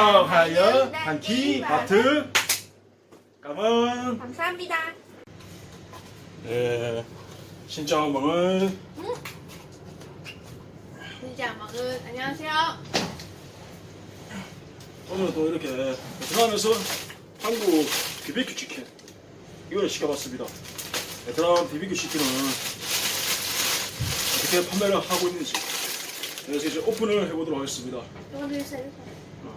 축하하여 한 끼 마트. 감은. 감사합니다. 네, 신장 먹은. Xin chào mọi người, 안녕하세요. 오늘은 또 이렇게 베트남에서 한국 BBQ 치킨 이걸 시켜봤습니다. 베트남 BBQ 치킨은 어떻게 판매를 하고 있는지 그래서 이제 오픈을 해보도록 하겠습니다.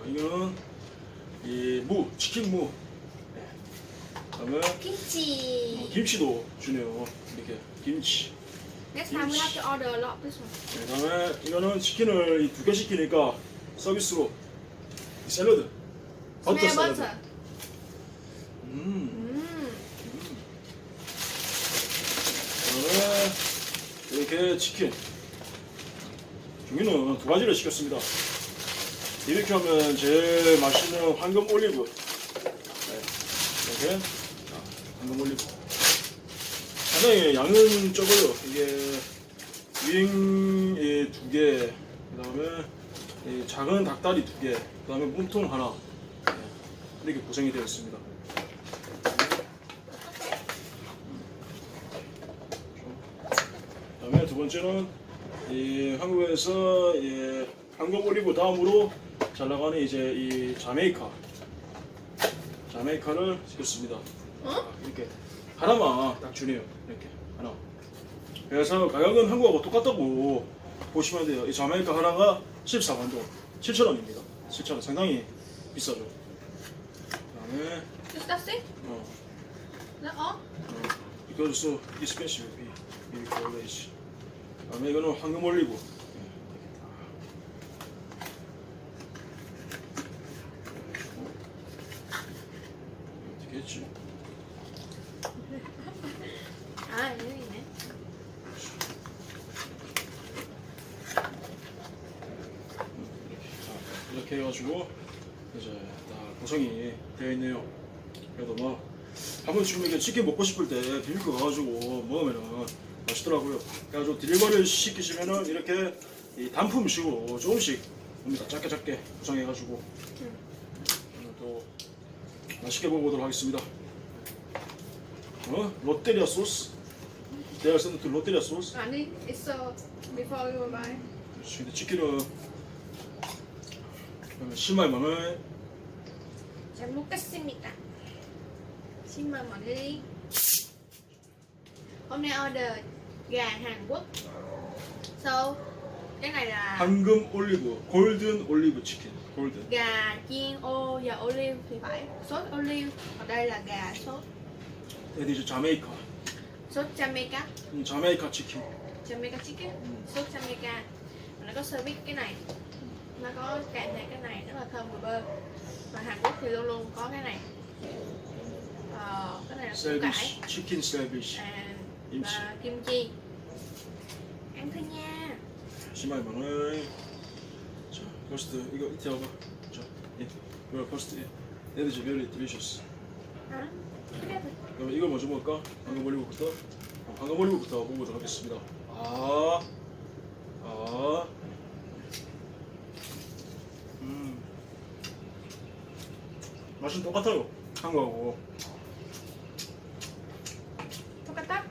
이거는 이 무, 치킨 무. 그다음에 김치. 김치도 주네요. 이렇게 김치. Next time we have to order a lot this one. 그다음에 이거는 치킨을 두 개 시키니까 서비스로 이 샐러드, 버터 Smell 샐러드. butter. 그다음에 이렇게 치킨. 종류는 두 가지를 시켰습니다. BBQ 하면 제일 맛있는 황금 올리브. 네, 이렇게 황금 올리브. 상당히 양은 적어요. 이게 윙 두 개, 그다음에 이 작은 닭다리 두 개, 그다음에 몸통 하나. 네, 이렇게 구성이 되어 있습니다. 그다음에 두 번째는 이 한국에서 이 황금 올리브 다음으로 잘 나가는 이제 이 자메이카를 시켰습니다. 이렇게 하나만 딱 주네요. 이렇게 하나. 그래서 가격은 한국하고 똑같다고 보시면 돼요. 이 자메이카 하나가 14만 동, 7,000원입니다. 7,000원 상당히 비싸죠. 그다음에 Is that it? That's all? because so expensive, we always. 그다음에 이거는 황금 올리브. 어떻게 했지? 아, 여기네. 이렇게 해가지고 이제 다 구성이 되어 있네요. 그래도 뭐 한번 지금 이렇게 치킨 먹고 싶을 때 비비큐 가가지고 먹으면은 맛있더라고요. 그래가지고 딜리버리 시키시면은 이렇게 이 단품식으로 조금씩 옵니다. 작게 구성해가지고 또 맛있게 먹어보도록 하겠습니다. 롯데리아 소스. 내가 쓰는 그 롯데리아 소스. 아니, it's before you buy. 근데 치킨은 심말만을 잘 먹겠습니다. Xin mời mọi người đi. Hôm nay order gà Hàn Quốc. So, cái này là 황금 올리브, 골든 올리브 치킨. 골든. gà chiên dầu olive thì phải. Sốt olive. Ở đây là gà sốt 얘도 이제 자메이카. sốt Jamaica. 자메이카 치킨. Jamaica chicken. Sốt Jamaica. Và nó có service cái này. Nó có kèm theo cái này rất là thơm mùi bơ. Và Hàn Quốc thì luôn luôn có cái này. Cái này là củ cải. 셀비시, 치킨 셀비시. 김치. Và kim chi. Ăn thôi nha. 심말만을. 자, 퍼스트 이거 이렇게 해봐. 자, 이거 퍼스트. 얘도 이제 very delicious. Hả? Cái này 그럼 이걸 먼저 먹을까? 황금 올리브부터. 황금 올리브부터 먹어보도록 하겠습니다. 맛은 똑같아요. 한거하고. 똑같다?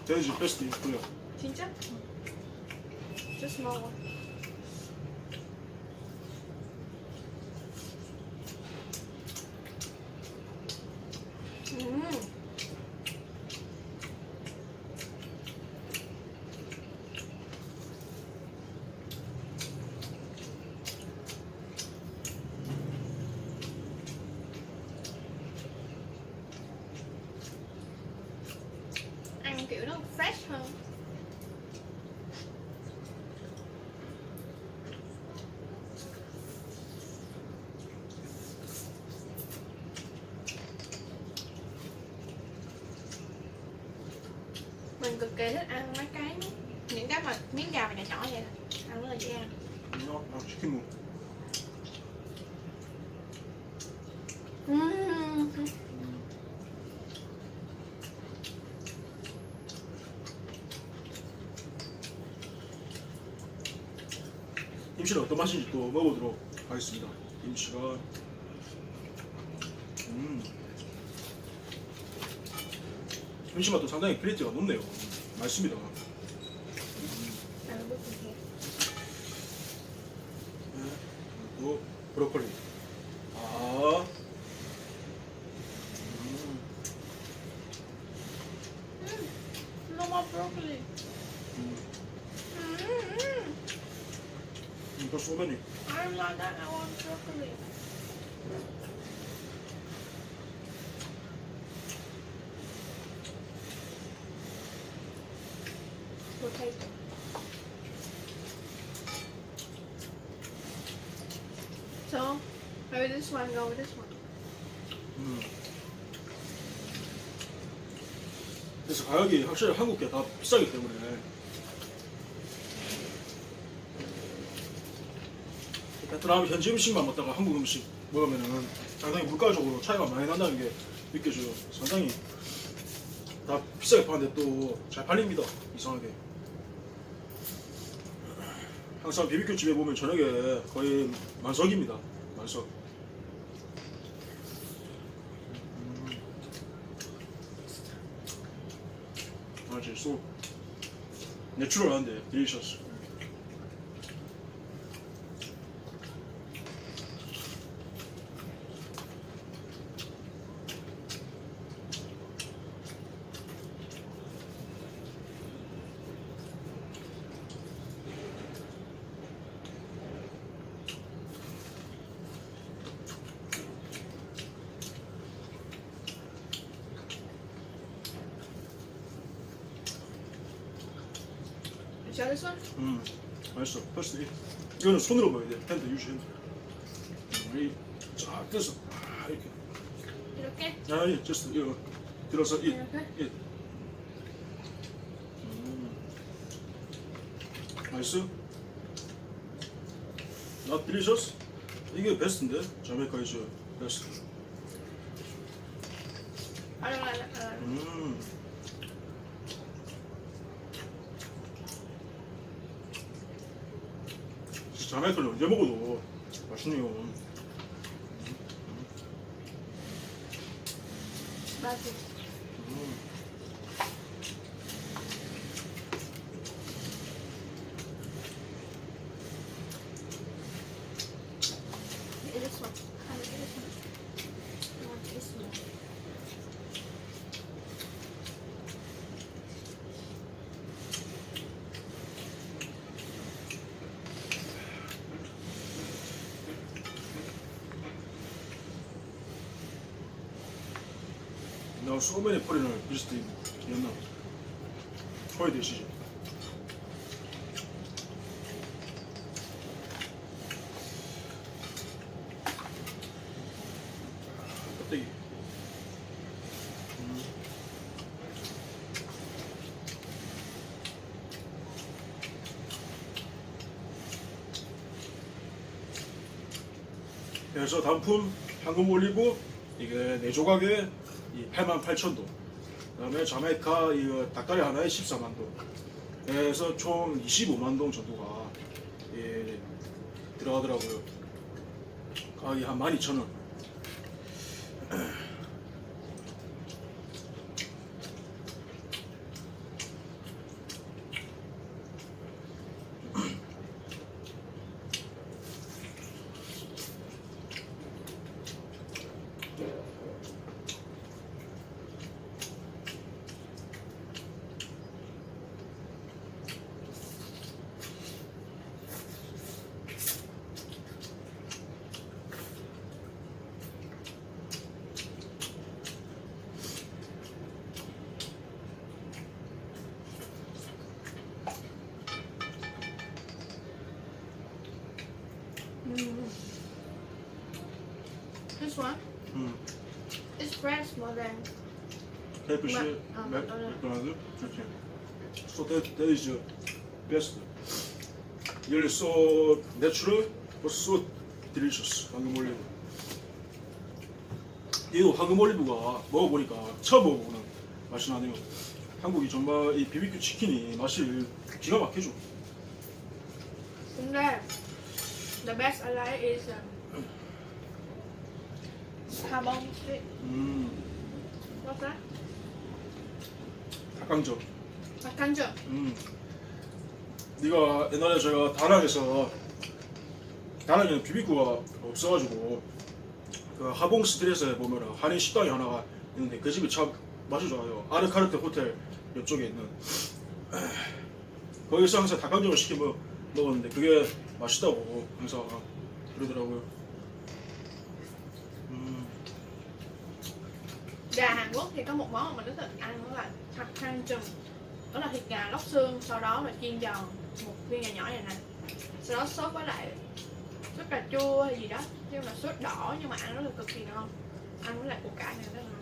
돼지 베스트 있고요. 진짜? Just small one. Ăn kiểu nó fresh hơn. Mình cực kỳ thích ăn mấy cái những cái mà miếng gà mà nhỏ nhỏ vậy nè, ăn rất là dễ ăn. 치킨 무. 김치는 어떤 맛인지 또 먹어보도록 하겠습니다. 김치가 김치 맛도 상당히 퀄리티가 높네요. 맛있습니다. Ăn bút thì 그리고 브로콜리. 아, no more broccoli. 또 소변이. I don't like that. I want broccoli. Potato. So, maybe this one go with this one. 그래서 가격이 확실히 한국 게 다 비싸기 때문에 베트남 현지 음식만 먹다가 한국 음식 먹으면은 상당히 물가적으로 차이가 많이 난다는 게 느껴져요. 상당히 다 비싸게 파는데 또 잘 팔립니다. 이상하게. 항상 비비큐 집에 보면 저녁에 거의 만석입니다. 만석. 아주 소 내추럴한데 딜리셔스. You try this one? 맛있어. 퍼스트 이. 이거는 손으로 먹어야 돼. 핸드 유지 핸드. 이 쫙 뜯어서 이렇게. 이렇게? 아니, just 이거 들어서 이. 이렇게? 이. 맛있어? Not delicious? 이게 베스트인데? 자메이카 이즈 베스트. I don't like that. I don't like that. 자메이카는 언제 먹어도 맛있네요. 맛있어. This one. I like this one. I want this one. Now so many foreigners visiting Vietnam. holiday season. 껍데기. 그래서 단품 황금 올리브 이게 4조각에 88,000동. 그다음에 자메이카 이 닭다리 하나에 14만 동. 그래서 총 25만 동 정도가 들어가더라고요. 가격이 한 12,000원. This one is fresh more than KFC, 맥도날드, 이렇게. So that is the best. You're so natural, but so delicious. 황금 올리브. 얘도 황금 올리브가 먹어보니까 처음 먹어보는 맛이 나네요. 한국이 정말 이 BBQ 치킨이 맛이 기가 막히죠. 근데 The best I like is Habong Street. What's that? 닭강정. 닭강정. 네가 옛날에 제가 다낭에서 다낭에는 비비큐가 없어가지고 그 하봉 스트릿에 보면 한인 식당이 하나가 있는데 그 집이 참 맛이 좋아요. 아르카르트 호텔 옆쪽에 있는 거기서 항상 닭강정을 시켜 먹었는데 그게 맛있다고 항상 그러더라고요. Gà Hàn Quốc thì có một món mà mình rất thích ăn đó là thạch thang trùm. Đó là thịt gà lóc xương, sau đó là chiên giòn một viên nhỏ nhỏ này nè. Sau đó sốt với lại sốt cà chua hay gì đó, nhưng mà sốt đỏ nhưng mà ăn rất là cực kỳ ngon. Ăn với lại củ cải này rất là ngon.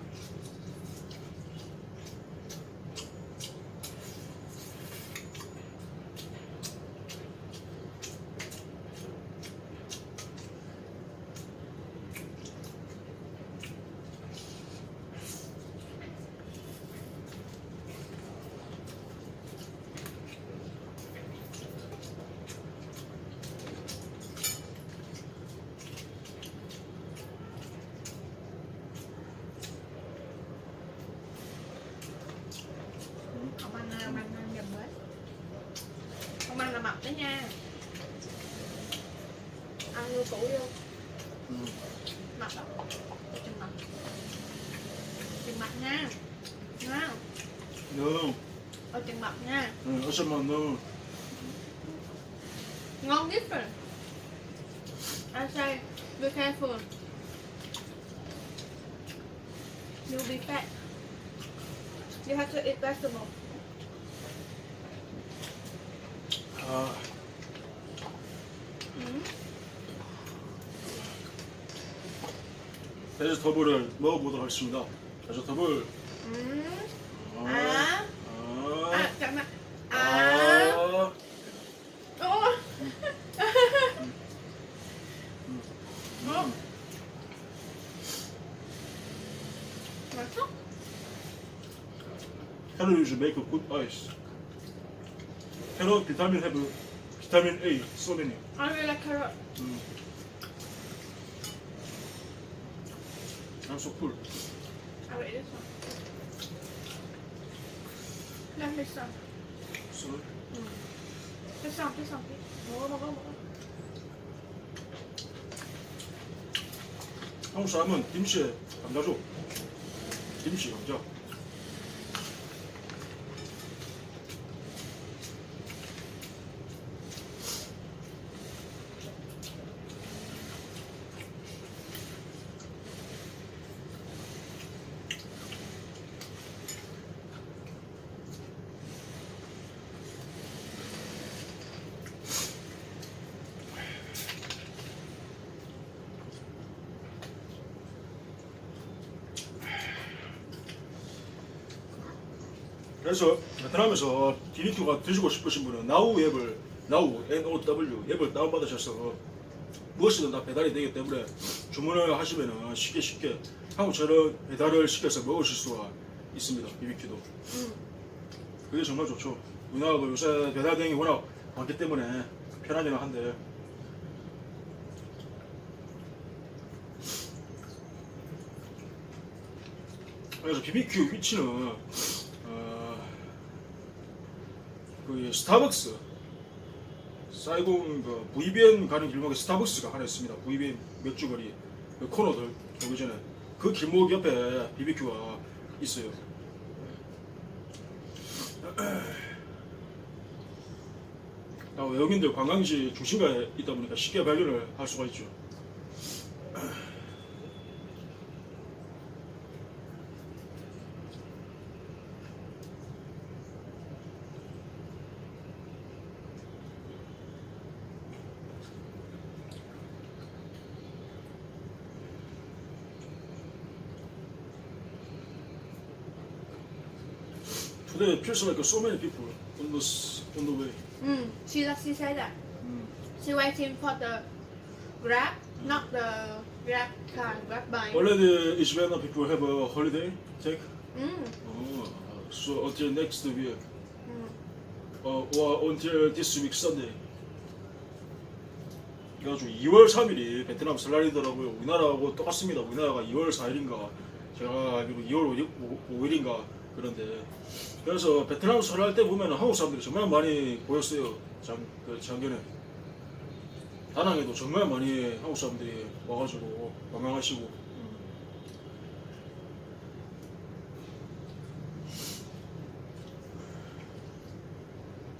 Ông ăn nhầm đấy. Ông ăn là mập đấy nha. Ăn vô củ vô. Mập đó. Chừng mập. Chừng mập nha. Nha. No. Chừng mập nha. 어쩌면 no. Ngon nhất rồi. I say, be careful. You'll be fat. You have to eat vegetable. 아, 베지터블을 먹어보도록 하겠습니다. 베지터블. À. Chẳng hạn. 아. Ủa. 맛있어? Carrot usually make a good ice. Carrot vitamin have vitamin A so many. I really like carrot. I'm so full. I will eat this one. Let me some. So This some. 먹어. 한국 사람은 김치에 감자죠. 김치 감자. 그래서 베트남에서 BBQ가 드시고 싶으신 분은 나우 앱을 NOW 앱을 다운받으셔서 무엇이든 다 배달이 되기 때문에 주문을 하시면 쉽게 한국처럼 배달을 시켜서 먹으실 수가 있습니다. BBQ도 그게 정말 좋죠. 우리나라도 요새 배달 대행이 워낙 많기 때문에 편하기는 한데 그래서 BBQ 위치는 그 스타벅스 사이공 그 VBN 가는 길목에 스타벅스가 하나 있습니다. VBN 맥주거리 그 코너들 오기 전에 그 길목 옆에 BBQ가 있어요. 외국인들 관광지 중심가에 있다 보니까 쉽게 발견을 할 수가 있죠. Today it feels like so many people on the way. She said that. She waiting for the Grab, not the Grab car, Grab bike. Already Israeli people have a holiday take. Mm. So until next week, or until this week Sunday. 그래가지고 2월 3일이 베트남 설날이더라고요. 우리나라하고 똑같습니다. 우리나라가 2월 4일인가 제가 알기로 2월 5일인가 그런데 그래서 베트남 설날 때 보면 한국 사람들이 정말 많이 보였어요. 작년에 다낭에도 정말 많이 한국 사람들이 와가지고 관광하시고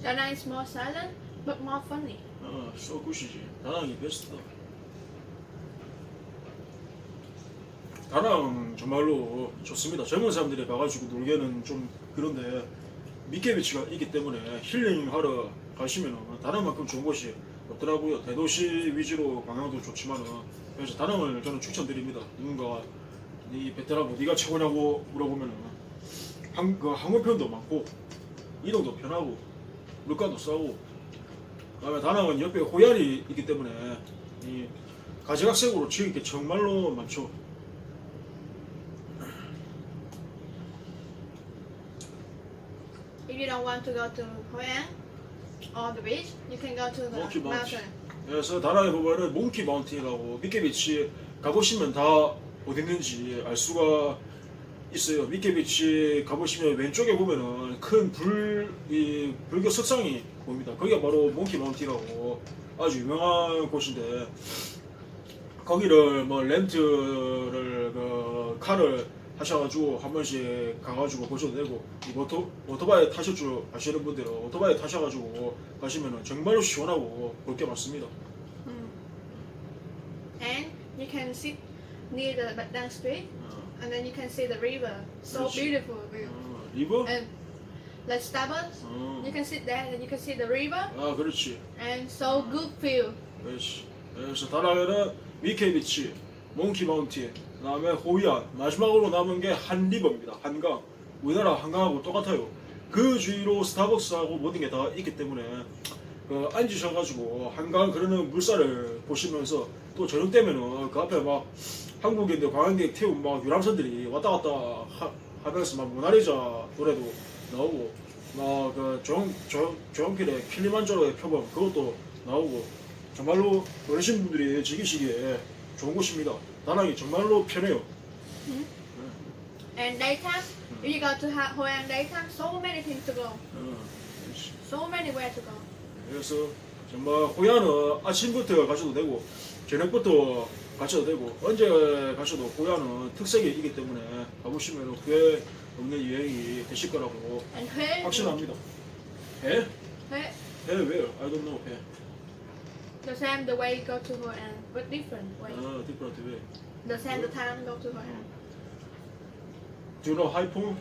Da Nang is more silent but more funny. 쏘굿이지. 다낭이 베스트다. 다낭 정말로 좋습니다. 젊은 사람들이 가가지고 놀기에는 좀 그런데 미케비치가 있기 때문에 힐링하러 가시면 다낭만큼 좋은 곳이 없더라고요. 대도시 위주로 관광도 좋지만은 그래서 다낭을 저는 추천드립니다. 누군가 이 베트남 어디가 최고냐고 물어보면은 항공편도 많고 이동도 편하고 물가도 싸고 그다음에 다낭은 옆에 호얄이 있기 때문에 이 가지각색으로 지을 게 정말로 많죠. If you don't want to go to Hoi An or the beach, you can go to the Monkey Mountain. mountain. 그래서 다낭에 보면은 몽키 마운틴이라고 미케비치 가보시면 다 어디 있는지 알 수가 있어요. 미케비치 가보시면 왼쪽에 보면은 큰 불교 석상이 보입니다. 거기가 바로 몽키 마운틴이라고 아주 유명한 곳인데 거기를 뭐 렌트를 카를 하셔가지고 한 번씩 가가지고 보셔도 되고 이 오토바이 타실 줄 아시는 분들은 오토바이 타셔가지고 가시면은 정말로 시원하고 볼 게 많습니다. And you can sit near the Bat Dang Street and then you can see the river. So 그렇지. beautiful view. 리버? And like Starbucks, you can sit there and you can see the river 아 그렇지. and so good view. 그렇지. 그래서 다낭에는 미케비치, 몽키 마운틴, 그다음에 호이안, 마지막으로 남은 게 한리버입니다. 한강. 우리나라 한강하고 똑같아요. 그 주위로 스타벅스하고 모든 게 다 있기 때문에 앉으셔가지고 한강 흐르는 물살을 보시면서 또 저녁 되면은 그 앞에 막 한국인들 관광객 태운 막 유람선들이 왔다 갔다 하면서 막 모나리자 노래도 나오고 막 조용필의 킬리만자로의 표범 그것도 나오고 정말로 어르신 분들이 즐기시기에 좋은 곳입니다. 다낭이 정말로 편해요. And daytime, if you go to Hoi An daytime, so many things to go. So many where to go. 그래서 정말 호야는 아침부터 가셔도 되고 저녁부터 가셔도 되고 언제 가셔도 호야는 특색이 있기 때문에 가보시면 후회 없는 여행이 되실 거라고 And Hue, 확신합니다. 배? Hue, 배 where? I don't know. 배. the same the way you go to Hoi An, but different way. different way. The same the time go to Hoi An. Do you know Haiphong?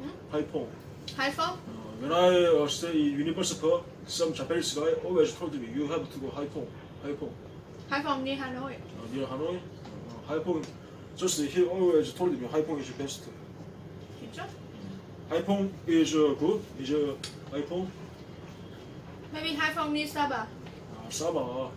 Hmm? Haiphong. Haiphong? When I stay in Universal Park, some Japanese guy always told me you have to go Haiphong. Haiphong. Haiphong near Hanoi. Near Hanoi. Haiphong. Just he always told me Haiphong is best. 진짜? Haiphong is good. Is Haiphong. Maybe Haiphong near Saba. 싸봐.